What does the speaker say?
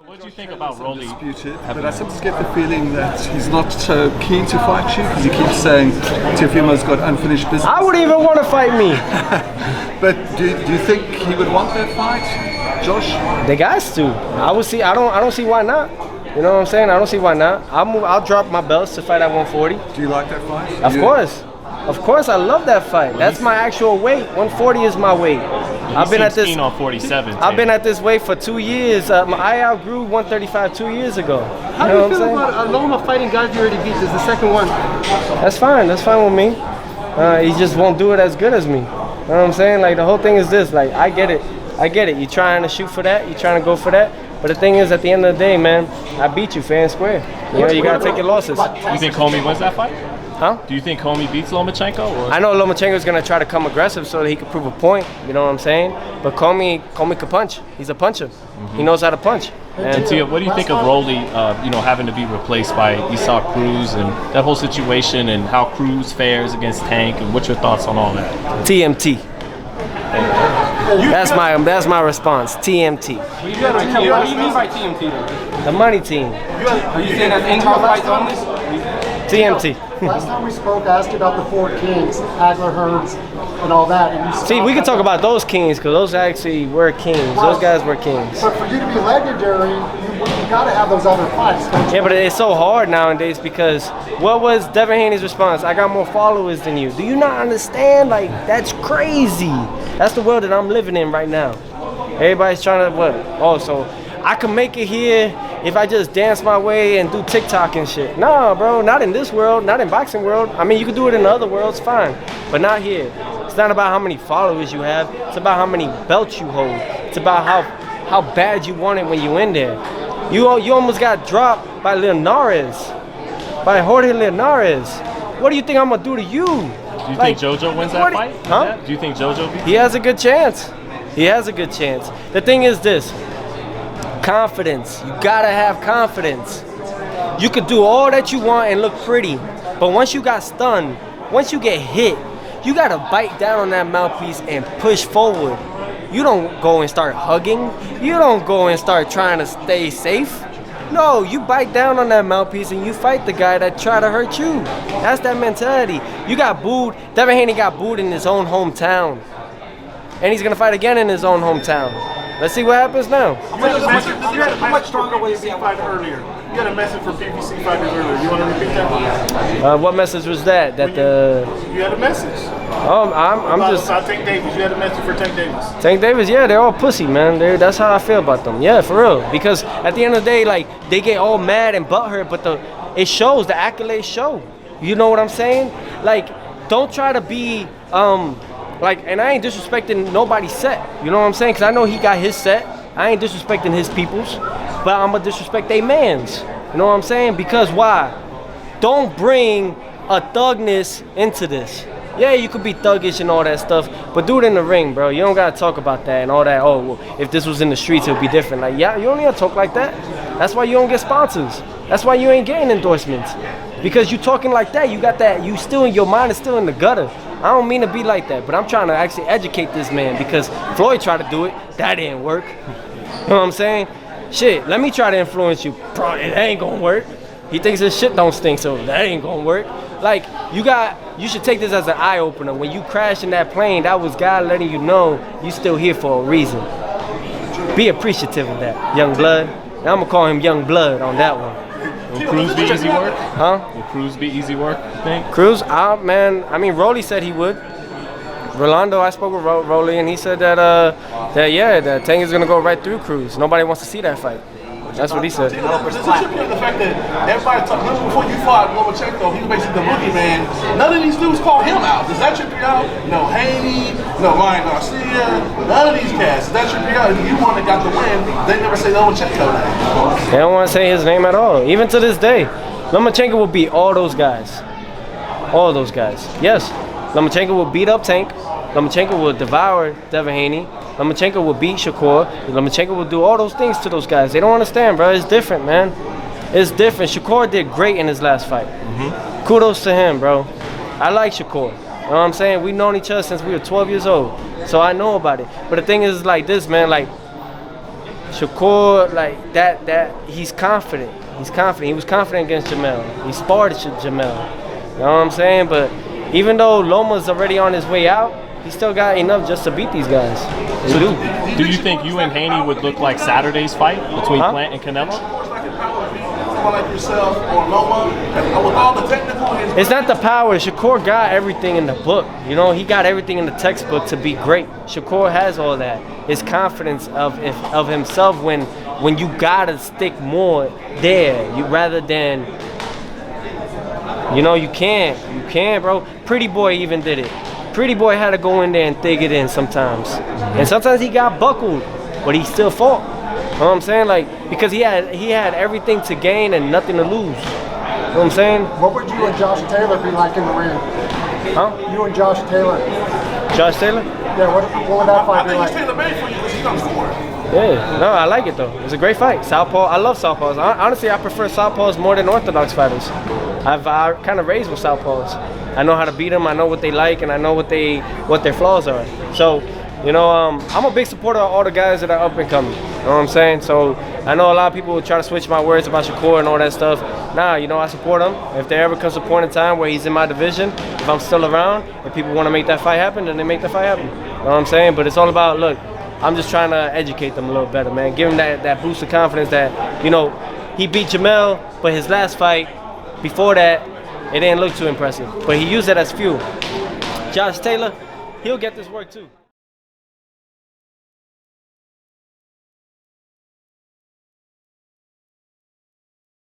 What do you think about Rolly? But I sometimes get the feeling that he's not so keen to fight you because he keeps saying Teofimo's got unfinished business. I wouldn't even want to fight me. But do you think he would want that fight, Josh? They guys to. I don't see why not. You know what I'm saying? I don't see why not. I'll drop my belts to fight at 140. Do you like that fight? Of course, I love that fight. That's my actual weight. 140 is my weight. I've been at this on 47. I've been at this weight for 2 years. I outgrew 135 2 years ago. How do you feel about Loma fighting guys you already beat? This is the second one. That's fine. That's fine with me. He just won't do it as good as me. You know what I'm saying? Like the whole thing is this. Like I get it. You're trying to shoot for that. You're trying to go for that. But the thing is, at the end of the day, man, I beat you fair and square. You know, you gotta take your losses. You think Commey wins that fight? Huh? Do you think Commey beats Lomachenko? Or? I know Lomachenko's gonna try to come aggressive so that he can prove a point. You know what I'm saying? But Commey can punch. He's a puncher. He knows how to punch. And Tia, what do you think of Rolly, having to be replaced by Cruz and that whole situation and how Cruz fares against Tank? And what's your thoughts on all that? TMT. That's my response. TMT. What do you mean by TMT? The money team. Are you saying that's in-house fights only? TMT. Last time we spoke, I asked you about the 4 kings, Hagler, Hearns, and all that. And you See, we can talk about those kings because those actually were kings. Those guys were kings. But for you to be legendary, you got to have those other fights, don't you? Yeah, but it's so hard nowadays because what was Devin Haney's response? I got more followers than you. Do you not understand? Like, that's crazy. That's the world that I'm living in right now. Everybody's trying to, what? Oh, so I can make it here if I just dance my way and do TikTok and shit. Nah, bro, not in this world, not in boxing world. I mean, you can do it in other worlds, fine, but not here. It's not about how many followers you have. It's about how many belts you hold. It's about how bad you want it when you in there. You almost got dropped by by Jorge Linares. What do you think I'm gonna do to you? Do you think JoJo wins that fight? Huh? Yeah. Do you think JoJo beats? He has a good chance. He has a good chance. The thing is this. Confidence. You gotta have confidence. You could do all that you want and look pretty, but once you got stunned, once you get hit, you gotta bite down on that mouthpiece and push forward. You don't go and start hugging. You don't go and start trying to stay safe. No, you bite down on that mouthpiece and you fight the guy that try to hurt you. That's that mentality. You got booed. Devin Haney got booed in his own hometown, and he's gonna fight again in his own hometown. Let's see what happens now. You had a much stronger PVC fighter earlier. You had a message for PVC fighters earlier. You want to repeat that? What message was that? You had a message. I'm just about Tank Davis. You had a message for Tank Davis. Tank Davis, yeah, they're all pussy, man. That's how I feel about them. Yeah, for real. Because at the end of the day, like, they get all mad and butthurt, but it shows. The accolades show. You know what I'm saying? Like, don't try to be and I ain't disrespecting nobody's set. You know what I'm saying? Because I know he got his set. I ain't disrespecting his peoples, but I'm gonna disrespect they mans. You know what I'm saying? Because why? Don't bring a thugness into this. Yeah, you could be thuggish and all that stuff, but do it in the ring, bro. You don't gotta talk about that and all that. Oh, well, if this was in the streets, it would be different. Like, yeah, you don't need to talk like that. That's why you don't get sponsors. That's why you ain't getting endorsements. Because you talking like that, you got that, you still in your mind is still in the gutter. I don't mean to be like that, but I'm trying to actually educate this man because Floyd tried to do it. That didn't work. You know what I'm saying? Shit, let me try to influence you. Bro, it ain't gonna work. He thinks his shit don't stink, so that ain't gonna work. Like, you should take this as an eye-opener. When you crash in that plane, that was God letting you know you still here for a reason. Be appreciative of that, young blood. And I'm gonna call him young blood on that one. Will Cruz be easy work? Huh? Will Cruz be easy work, you think? Cruz, man, I mean, Rolly said he would. Rolando, I spoke with Rolly, and he said that Tank is going to go right through Cruz. Nobody wants to see that fight. That's what he said. Does it trip you the fact that everybody talking, remember before you fought Lomachenko, he was basically the boogeyman. None of these dudes called him out. Does that trip you out? No Haney, no Ryan Garcia, none of these cats. Does that trip you out? You one that got the win, they never say Lomachenko name. They don't want to say his name at all. Even to this day, Lomachenko will beat all those guys. All those guys. Yes, Lomachenko will beat up Tank. Lomachenko will devour Devin Haney. Lomachenko will beat Shakur. Lomachenko will do all those things to those guys. They don't understand, bro. It's different, man. It's different. Shakur did great in his last fight. Kudos to him, bro. I like Shakur. You know what I'm saying? We've known each other since we were 12 years old. So I know about it. But the thing is like this, man. Like, Shakur, like that he's confident. He's confident. He was confident against Jamel. He sparred Jamel. You know what I'm saying? But even though Loma's already on his way out, he still got enough just to beat these guys. So do you think you and Haney would look like Saturday's fight between Plant and Canelo? Like yourself or Loma, and with all the technical. It's not the power. Shakur got everything in the book. You know, he got everything in the textbook to be great. Shakur has all that. His confidence of himself when you gotta stick more there, you rather than, you know, you can't, bro. Pretty Boy even did it. Pretty Boy had to go in there and dig it in sometimes, and sometimes he got buckled, but he still fought. You know what I'm saying? Like, because he had everything to gain and nothing to lose. You know what I'm saying? What would you and Josh Taylor be like in the ring? Huh? You and Josh Taylor. Josh Taylor? Yeah, what would that fight be I like? think he's tailor-made for you because he comes forward. Yeah, no, I like it though. It's a great fight. Southpaw, I love Southpaws. Honestly, I prefer Southpaws more than Orthodox fighters. I kind of raised with Southpaws. I know how to beat them. I know what they like, and I know what their flaws are. So, you know, I'm a big supporter of all the guys that are up and coming. You know what I'm saying? So I know a lot of people will try to switch my words about Shakur and all that stuff. Nah, you know, I support him. If there ever comes a point in time where he's in my division, if I'm still around, if people want to make that fight happen, then they make that fight happen. You know what I'm saying? But it's all about, look, I'm just trying to educate them a little better, man. Give him that boost of confidence that, you know, he beat Jamel, but his last fight, before that, it didn't look too impressive. But he used it as fuel. Josh Taylor, he'll get this work too.